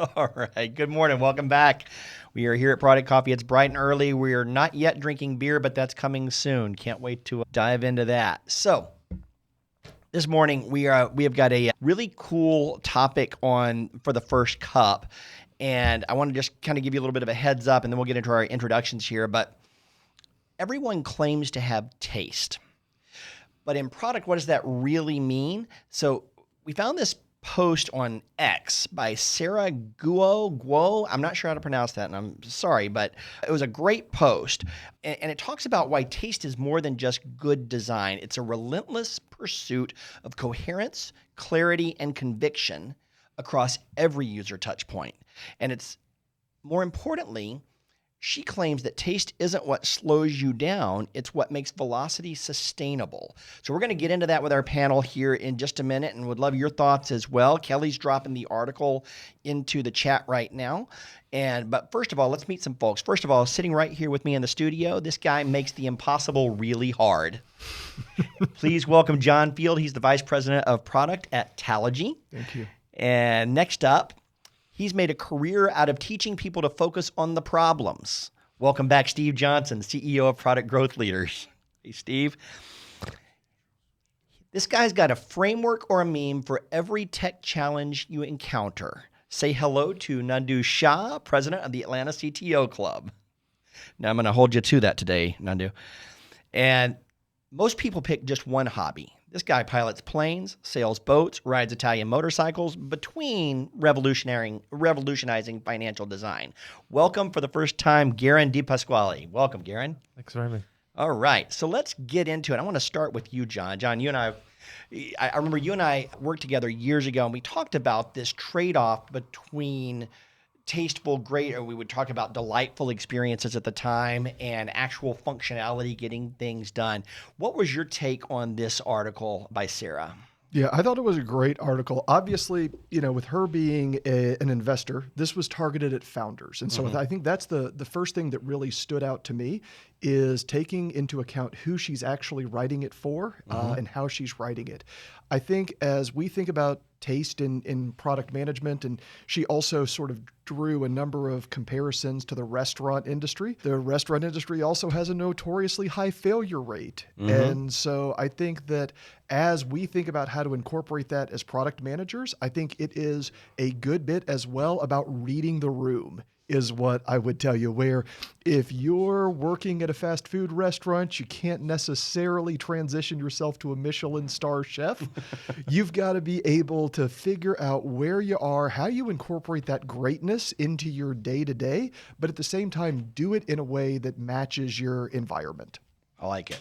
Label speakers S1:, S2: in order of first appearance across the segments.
S1: All right. Good morning. Welcome back. We are here at Product Coffee. It's bright and early. We are not yet drinking beer, but that's coming soon. Can't wait to dive into that. So, this morning we have got a really cool topic on for the first cup, and I want to just kind of give you a little bit of a heads up, and then we'll get into our introductions here. But everyone claims to have taste, but in product, what does that really mean? So, we found this post on X by Sarah Guo. I'm not sure how to pronounce that, and I'm sorry, but it was a great post. And it talks about why taste is more than just good design. It's a relentless pursuit of coherence, clarity, and conviction across every user touch point. And it's more importantly, she claims that taste isn't what slows you down, it's what makes velocity sustainable. So we're going to get into that with our panel here in just a minute and would love your thoughts as well. Kelly's dropping the article into the chat right now. But first of all, let's meet some folks. First of all, sitting right here with me in the studio, this guy makes the impossible really hard. Please welcome John Field. He's the Vice President of Product at Talogy.
S2: Thank you.
S1: And next up, he's made a career out of teaching people to focus on the problems. Welcome back, Steve Johnson, CEO of Product Growth Leaders. Hey, Steve. This guy's got a framework or a meme for every tech challenge you encounter. Say hello to Nandu Shah, president of the Atlanta CTO Club. Now, I'm going to hold you to that today, Nandu. And most people pick just one hobby. This guy pilots planes, sails boats, rides Italian motorcycles between revolutionizing financial design. Welcome for the first time, Garren DiPasquale. Welcome, Garren.
S2: Thanks for having me.
S1: All right, so let's get into it. I want to start with you, John. John, you and I remember you and I worked together years ago, and we talked about this trade-off between tasteful, great, or we would talk about delightful experiences at the time and actual functionality, getting things done. What was your take on this article by Sarah?
S2: Yeah, I thought it was a great article. Obviously, with her being an investor, this was targeted at founders. And so I think that's the first thing that really stood out to me is taking into account who she's actually writing it for and how she's writing it. I think as we think about taste in product management, and she also sort of drew a number of comparisons to the restaurant industry. The restaurant industry also has a notoriously high failure rate. And so I think that as we think about how to incorporate that as product managers, I think it is a good bit as well about reading the room, is what I would tell you, where if you're working at a fast food restaurant, you can't necessarily transition yourself to a Michelin star chef. You've got to be able to figure out where you are, how you incorporate that greatness into your day-to-day, but at the same time, do it in a way that matches your environment.
S1: I like it.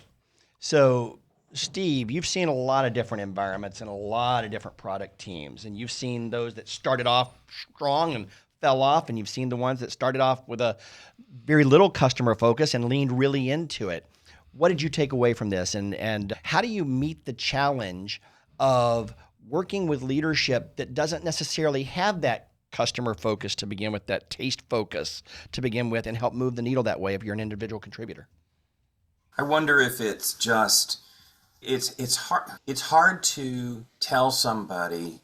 S1: So, Steve, you've seen a lot of different environments and a lot of different product teams, and you've seen those that started off strong and fell off, and you've seen the ones that started off with a very little customer focus and leaned really into it. What did you take away from this, and how do you meet the challenge of working with leadership that doesn't necessarily have that customer focus to begin with, that taste focus to begin with, and help move the needle that way if you're an individual contributor?
S3: I wonder if it's just it's hard to tell somebody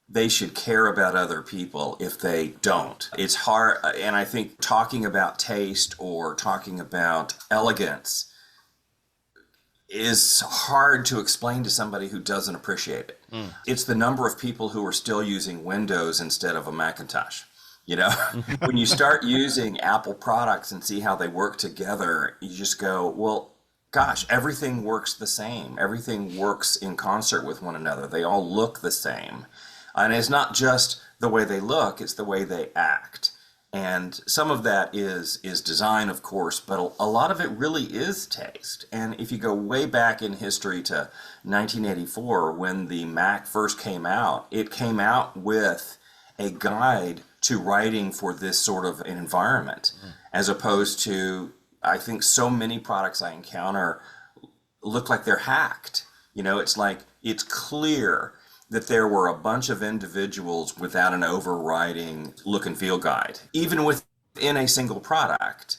S3: they should care about other people if they don't. It's hard, and I think talking about taste or talking about elegance is hard to explain to somebody who doesn't appreciate it. It's the number of people who are still using Windows instead of a Macintosh. When you start using Apple products and see how they work together, you just go, well, gosh, everything works the same. Everything works in concert with one another. They all look the same. And it's not just the way they look, it's the way they act. And some of that is design, of course, but a lot of it really is taste. And if you go way back in history to 1984, when the Mac first came out, it came out with a guide to writing for this sort of an environment, as opposed to, I think so many products I encounter look like they're hacked. It's like, it's clear that there were a bunch of individuals without an overriding look and feel guide. Even within a single product,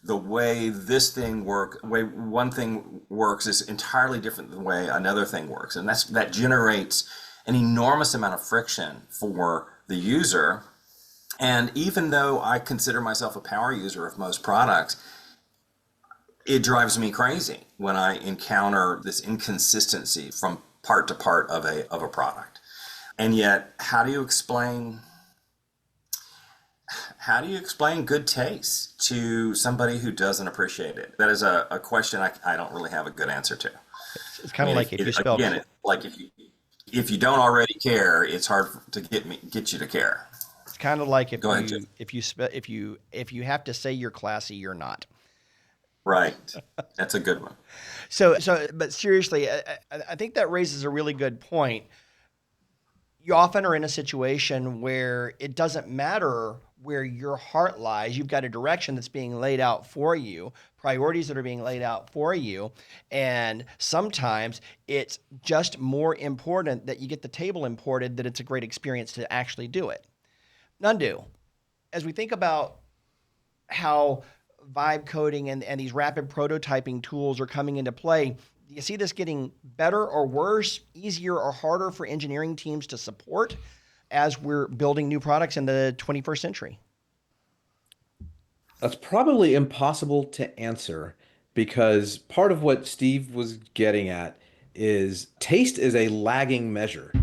S3: the way one thing works is entirely different than the way another thing works. And that generates an enormous amount of friction for the user. And even though I consider myself a power user of most products, it drives me crazy when I encounter this inconsistency from part to part of a product. And yet, how do you explain good taste to somebody who doesn't appreciate it? That is a question I don't really have a good answer to.
S1: It's kind of like if you spell
S3: again, it's like if you don't already care, it's hard to get you to care.
S1: It's kind of like
S3: Go ahead, Jeff.
S1: if you have to say you're classy, you're not.
S3: Right. That's a good one.
S1: So, but seriously, I think that raises a really good point. You often are in a situation where it doesn't matter where your heart lies. You've got a direction that's being laid out for you, priorities that are being laid out for you. And sometimes it's just more important that you get the table imported, that it's a great experience to actually do it. Nandu, as we think about how vibe coding and these rapid prototyping tools are coming into play, do you see this getting better or worse, easier or harder for engineering teams to support as we're building new products in the 21st century?
S4: That's probably impossible to answer because part of what Steve was getting at is taste is a lagging measure.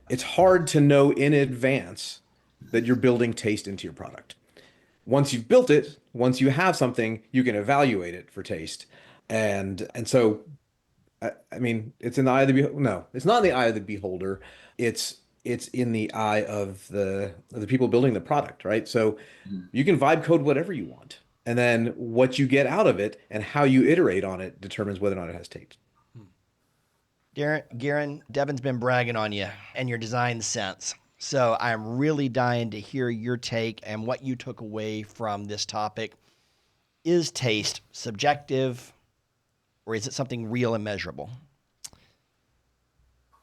S4: It's hard to know in advance that you're building taste into your product. Once you've built it, once you have something, you can evaluate it for taste. And so, I mean, it's in the eye of the beholder. No, it's not in the eye of the beholder. It's in the eye of the people building the product, right? So you can vibe code whatever you want. And then what you get out of it and how you iterate on it determines whether or not it has taste.
S1: Garren, Devin's been bragging on you and your design sense. So I'm really dying to hear your take and what you took away from this topic. Is taste subjective, or is it something real and measurable?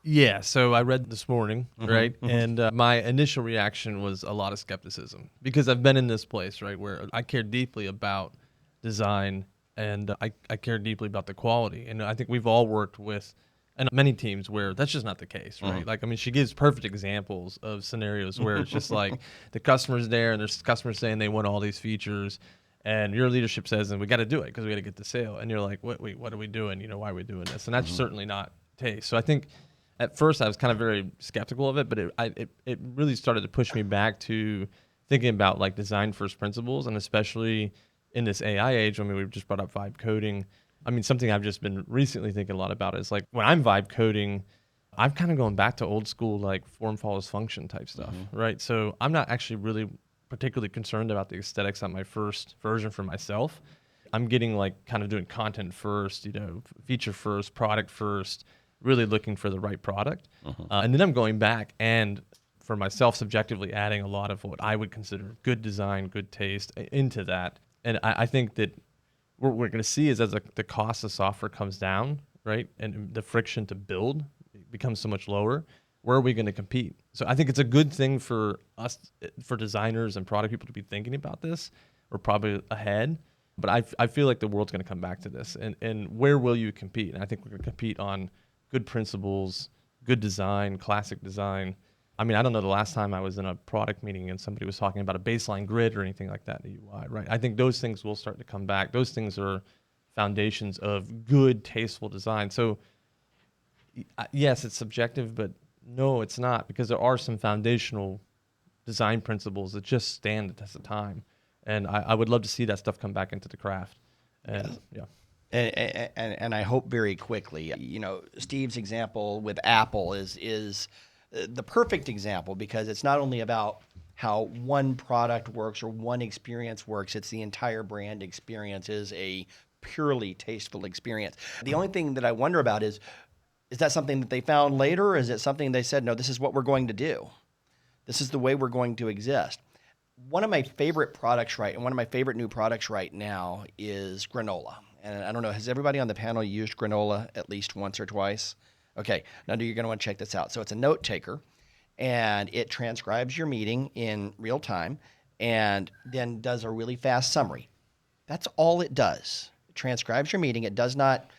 S5: Yeah, so I read this morning, right? And my initial reaction was a lot of skepticism because I've been in this place, right, where I care deeply about design and I care deeply about the quality. And I think we've all worked with and many teams where that's just not the case, right? Like, I mean, she gives perfect examples of scenarios where it's just like the customer's there and there's customers saying they want all these features and your leadership says, and we got to do it because we got to get the sale. And you're like, wait, what are we doing? You know, why are we doing this? And that's certainly not taste. So I think at first I was kind of very skeptical of it, but it really started to push me back to thinking about like design first principles, and especially in this AI age. I mean, we've just brought up vibe coding. I mean, something I've just been recently thinking a lot about is like when I'm vibe coding, I'm kind of going back to old school, like form follows function type stuff, right? So I'm not actually really particularly concerned about the aesthetics on my first version for myself. I'm getting like kind of doing content first, you know, feature first, product first, really looking for the right product. And then I'm going back and for myself subjectively adding a lot of what I would consider good design, good taste into that. And I think that what we're going to see is as the cost of software comes down, right, and the friction to build becomes so much lower, where are we going to compete? So I think it's a good thing for us, for designers and product people to be thinking about this. We're probably ahead, but I feel like the world's going to come back to this. And where will you compete? And I think we're going to compete on good principles, good design, classic design. I mean, I don't know the last time I was in a product meeting and somebody was talking about a baseline grid or anything like that in the UI, right? I think those things will start to come back. Those things are foundations of good, tasteful design. So yes, it's subjective, but no, it's not, because there are some foundational design principles that just stand the test of time. And I would love to see that stuff come back into the craft. And yeah.
S1: And I hope very quickly. You know, Steve's example with Apple is the perfect example, because it's not only about how one product works or one experience works, it's the entire brand experience is a purely tasteful experience. The only thing that I wonder about is that something that they found later, or is it something they said, no, this is what we're going to do? This is the way we're going to exist. One of my favorite products and one of my favorite new products right now is granola. And I don't know, has everybody on the panel used granola at least once or twice? Okay, now you're going to want to check this out. So it's a note taker, and it transcribes your meeting in real time and then does a really fast summary. That's all it does. It transcribes your meeting. It does not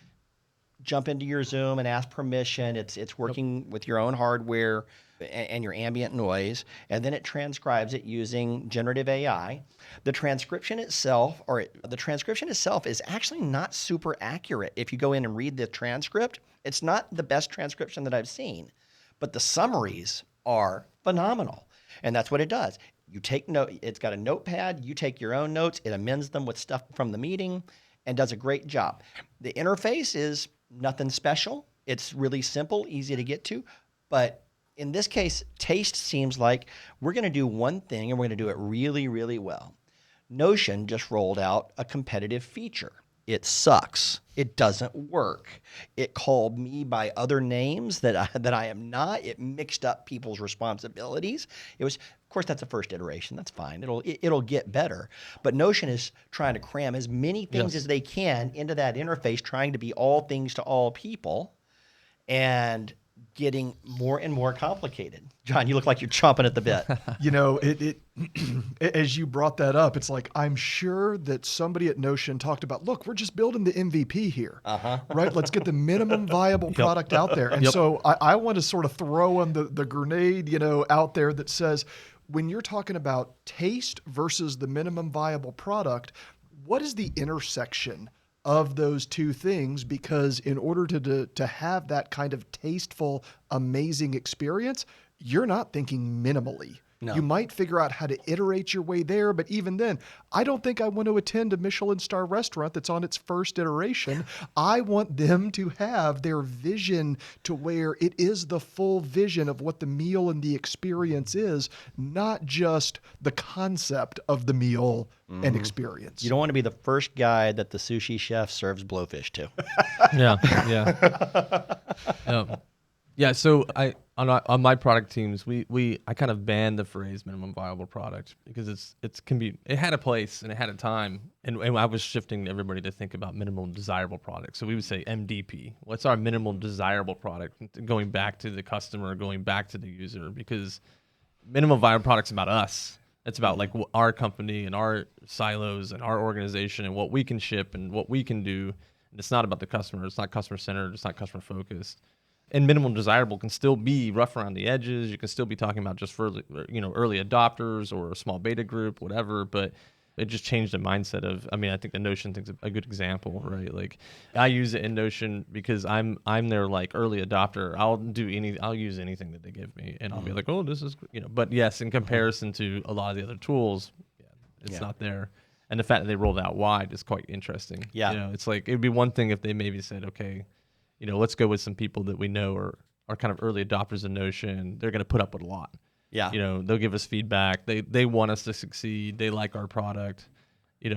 S1: jump into your Zoom and ask permission. It's working with your own hardware. and your ambient noise, and then it transcribes it using generative AI. The transcription itself is actually not super accurate. If you go in and read the transcript, it's not the best transcription that I've seen, but the summaries are phenomenal. And that's what it does. You take note, it's got a notepad, you take your own notes, it amends them with stuff from the meeting and does a great job. The interface is nothing special. It's really simple, easy to get to, but in this case, Taste seems like we're going to do one thing and we're going to do it really, really well. Notion just rolled out a competitive feature. It sucks. It doesn't work. It called me by other names that I am not. It mixed up people's responsibilities. It was, of course, that's a first iteration. That's fine. It'll get better. But Notion is trying to cram as many things as they can into that interface, trying to be all things to all people, and getting more and more complicated. John, you look like you're chomping at the bit.
S2: You know, it as you brought that up, it's like, I'm sure that somebody at Notion talked about, look, we're just building the MVP here, right? Let's get the minimum viable product out there. And so I want to sort of throw on the grenade, you know, out there that says, when you're talking about taste versus the minimum viable product, what is the intersection of those two things? Because in order to have that kind of tasteful, amazing experience, you're not thinking minimally. No. You might figure out how to iterate your way there, but even then, I don't think I want to attend a Michelin star restaurant that's on its first iteration. I want them to have their vision to where it is the full vision of what the meal and the experience is, not just the concept of the meal and experience.
S1: You don't want to be the first guy that the sushi chef serves blowfish to.
S5: Yeah. So on my product teams, I kind of banned the phrase minimum viable product because it had a place and it had a time, and I was shifting everybody to think about minimum desirable product. So we would say MDP. What's our minimum desirable product? Going back to the customer, going back to the user, because minimum viable product's about us. It's about like our company and our silos and our organization and what we can ship and what we can do. And it's not about the customer. It's not customer centered. It's not customer focused. And minimum desirable can still be rough around the edges. You can still be talking about just for early adopters or a small beta group, whatever. But it just changed the mindset of. I mean, I think the Notion thing's a good example, right? Like, I use it in Notion because I'm their like early adopter. I'll use anything that they give me, and I'll be like, oh, this is But yes, in comparison to a lot of the other tools, it's not there. And the fact that they rolled out wide is quite interesting.
S1: Yeah,
S5: it's like it'd be one thing if they maybe said, okay, let's go with some people that we know are kind of early adopters of Notion. They're going to put up with a lot.
S1: Yeah.
S5: They'll give us feedback. They want us to succeed. They like our product,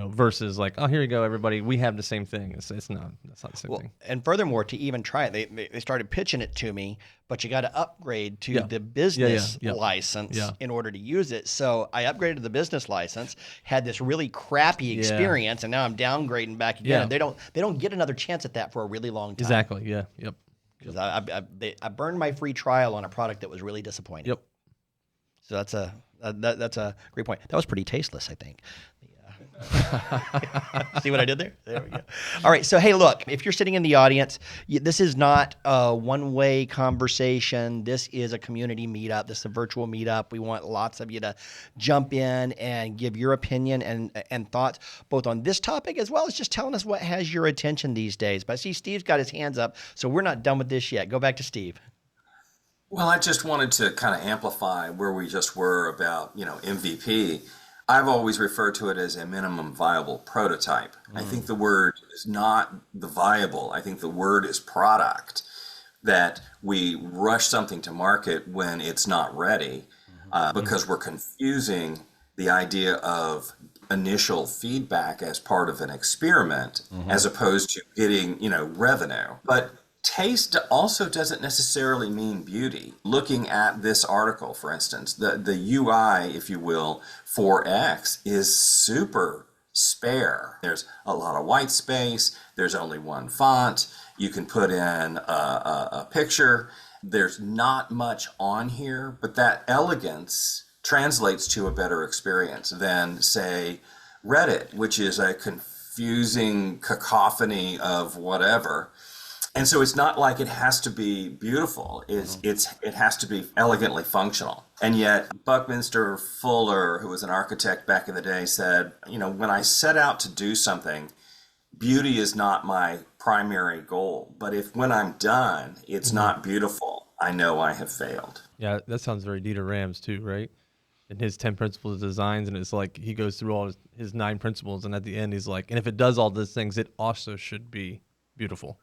S5: versus like, oh, here you go, everybody. We have the same thing. That's not the same thing.
S1: And furthermore, to even try it, they started pitching it to me, but you got to upgrade to the business license in order to use it. So I upgraded to the business license, had this really crappy experience, and now I'm downgrading back again.
S5: Yeah.
S1: And they don't get another chance at that for a really long time.
S5: Exactly. Yeah. Yep.
S1: Because I burned my free trial on a product that was really disappointing.
S5: Yep.
S1: So that's a great point. That was pretty tasteless, I think. See what I did there? There we go. All right. So, hey, look, if you're sitting in the audience, this is not a one-way conversation. This is a community meetup. This is a virtual meetup. We want lots of you to jump in and give your opinion and thoughts both on this topic as well as just telling us what has your attention these days. But I see Steve's got his hands up, so we're not done with this yet. Go back to Steve.
S3: Well, I just wanted to kind of amplify where we just were about, MVP. I've always referred to it as a minimum viable prototype. I think the word is not the viable. I think the word is product, that we rush something to market when it's not ready because we're confusing the idea of initial feedback as part of an experiment as opposed to getting, revenue. But taste also doesn't necessarily mean beauty. Looking at this article, for instance, the UI, if you will, for X is super spare. There's a lot of white space. There's only one font. You can put in a picture. There's not much on here, but that elegance translates to a better experience than, say, Reddit, which is a confusing cacophony of whatever. And so it's not like it has to be beautiful. It has to be elegantly functional. And yet Buckminster Fuller, who was an architect back in the day, said, when I set out to do something, beauty is not my primary goal. But if when I'm done, it's not beautiful, I know I have failed.
S5: Yeah, that sounds very Dieter Rams too, right? And his 10 principles of designs, and it's like he goes through all his 9 principles, and at the end he's like, and if it does all those things, it also should be beautiful.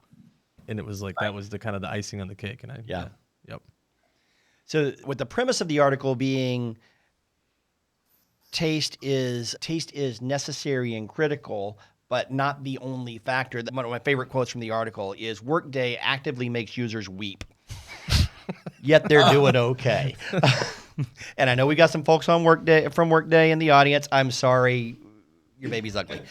S5: And it was like that was the kind of the icing on the cake. And yep.
S1: So with the premise of the article being taste is necessary and critical, but not the only factor. One of my favorite quotes from the article is Workday actively makes users weep, yet they're doing okay. And I know we got some folks on Workday in the audience. I'm sorry, your baby's ugly.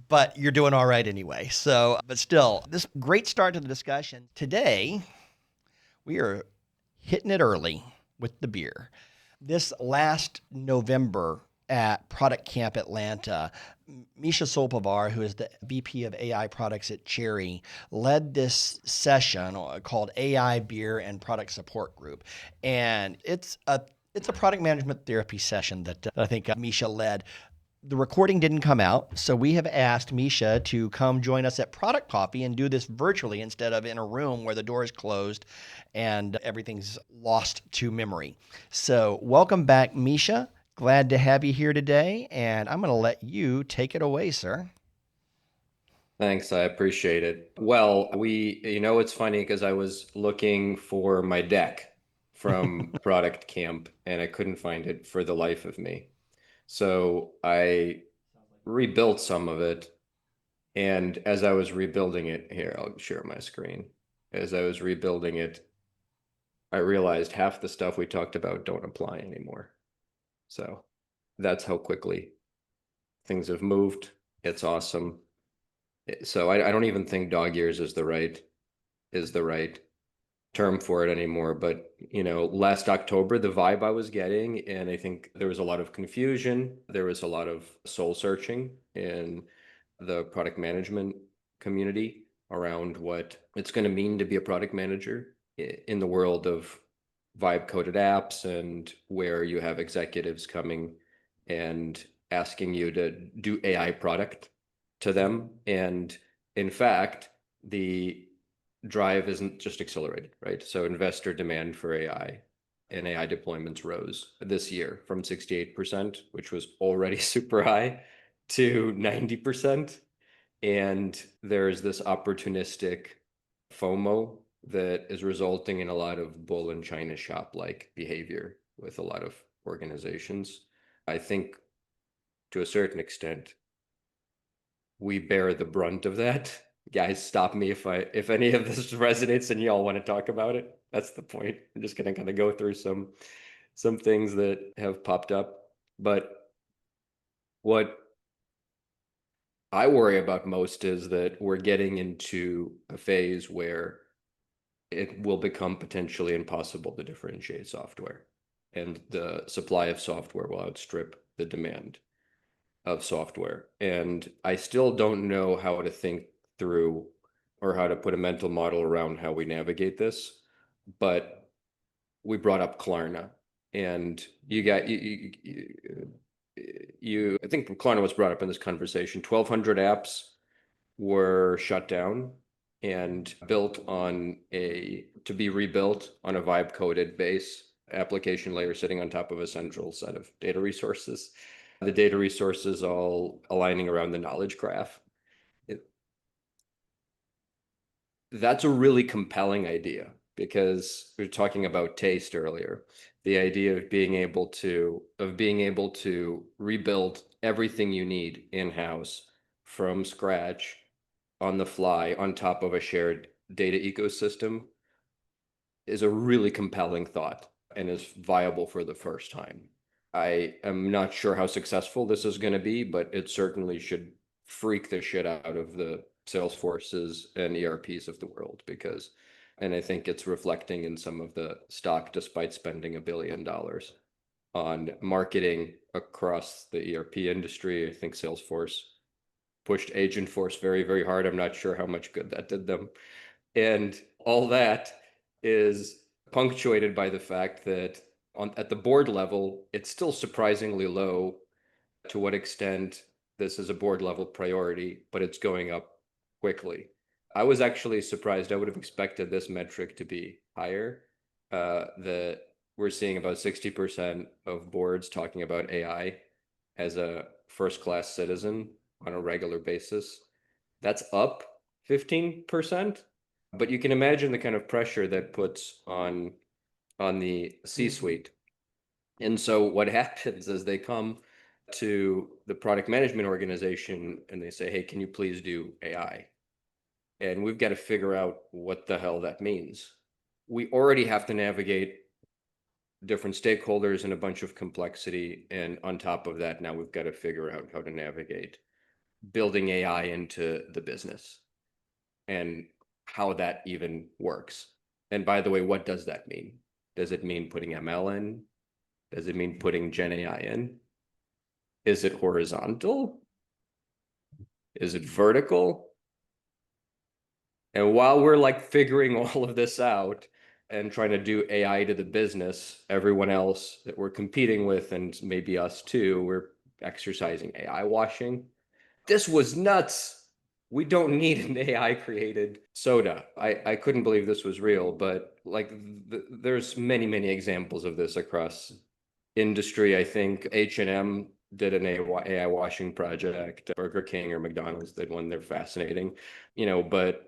S1: But you're doing all right anyway. So, but still, this great start to the discussion. Today, we are hitting it early with the beer. This last November at Product Camp Atlanta, Misha Solpavar, who is the VP of AI products at Cherry, led this session called AI Beer and Product Support Group. And it's a product management therapy session that I think Misha led. The recording didn't come out, so we have asked Misha to come join us at Product Coffee and do this virtually instead of in a room where the door is closed and everything's lost to memory. So welcome back, Misha. Glad to have you here today, and I'm going to let you take it away, sir.
S6: Thanks, I appreciate it. Well, it's funny because I was looking for my deck from Product Camp and I couldn't find it for the life of me. So I rebuilt some of it. And as I was rebuilding it, here, I'll share my screen. As I was rebuilding it, I realized half the stuff we talked about don't apply anymore. So that's how quickly things have moved. It's awesome. So I don't even think dog years is the right term for it anymore. But, last October, the vibe I was getting, and I think there was a lot of confusion. There was a lot of soul searching in the product management community around what it's going to mean to be a product manager in the world of vibe coded apps, and where you have executives coming and asking you to do AI product to them. And in fact, the drive isn't just accelerated, right? So investor demand for AI and AI deployments rose this year from 68%, which was already super high, to 90%. And there's this opportunistic FOMO that is resulting in a lot of bull in China shop-like behavior with a lot of organizations. I think to a certain extent, we bear the brunt of that. Guys, stop me if any of this resonates and y'all want to talk about it. That's the point. I'm just gonna kind of go through some things that have popped up. But what I worry about most is that we're getting into a phase where it will become potentially impossible to differentiate software, and the supply of software will outstrip the demand of software. And I still don't know how to think through or how to put a mental model around how we navigate this. But we brought up Klarna, and I think Klarna was brought up in this conversation. 1,200 apps were shut down and to be rebuilt on a vibe coded base application layer sitting on top of a central set of data resources. The data resources all aligning around the knowledge graph. That's a really compelling idea, because we were talking about taste earlier. The idea of being able to rebuild everything you need in-house from scratch on the fly on top of a shared data ecosystem is a really compelling thought and is viable for the first time. I am not sure how successful this is going to be, but it certainly should freak the shit out of the Salesforces and ERPs of the world, and I think it's reflecting in some of the stock, despite spending $1 billion on marketing across the ERP industry. I think Salesforce pushed Agentforce very, very hard. I'm not sure how much good that did them, And all that is punctuated by the fact that at the board level, it's still surprisingly low to what extent this is a board level priority, but it's going up quickly. I was actually surprised. I would have expected this metric to be higher. That we're seeing about 60% of boards talking about AI as a first-class citizen on a regular basis. That's up 15%, but you can imagine the kind of pressure that puts on the C-suite. And so what happens is they come to the product management organization and they say, hey, can you please do AI? And we've got to figure out what the hell that means. We already have to navigate different stakeholders and a bunch of complexity. And on top of that, now we've got to figure out how to navigate building AI into the business and how that even works. And by the way, what does that mean? Does it mean putting ML in? Does it mean putting Gen AI in? Is it horizontal? Is it vertical? And while we're like figuring all of this out and trying to do AI to the business, everyone else that we're competing with, and maybe us too, we're exercising AI washing. This was nuts. We don't need an AI created soda. I couldn't believe this was real, but like there's many examples of this across industry. I think H&M did an AI washing project. Burger King or McDonald's did one. They're fascinating, but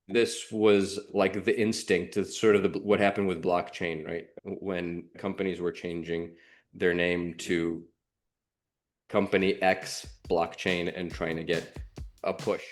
S6: this was like the instinct. It's sort of what happened with blockchain, right? When companies were changing their name to Company X blockchain and trying to get a push.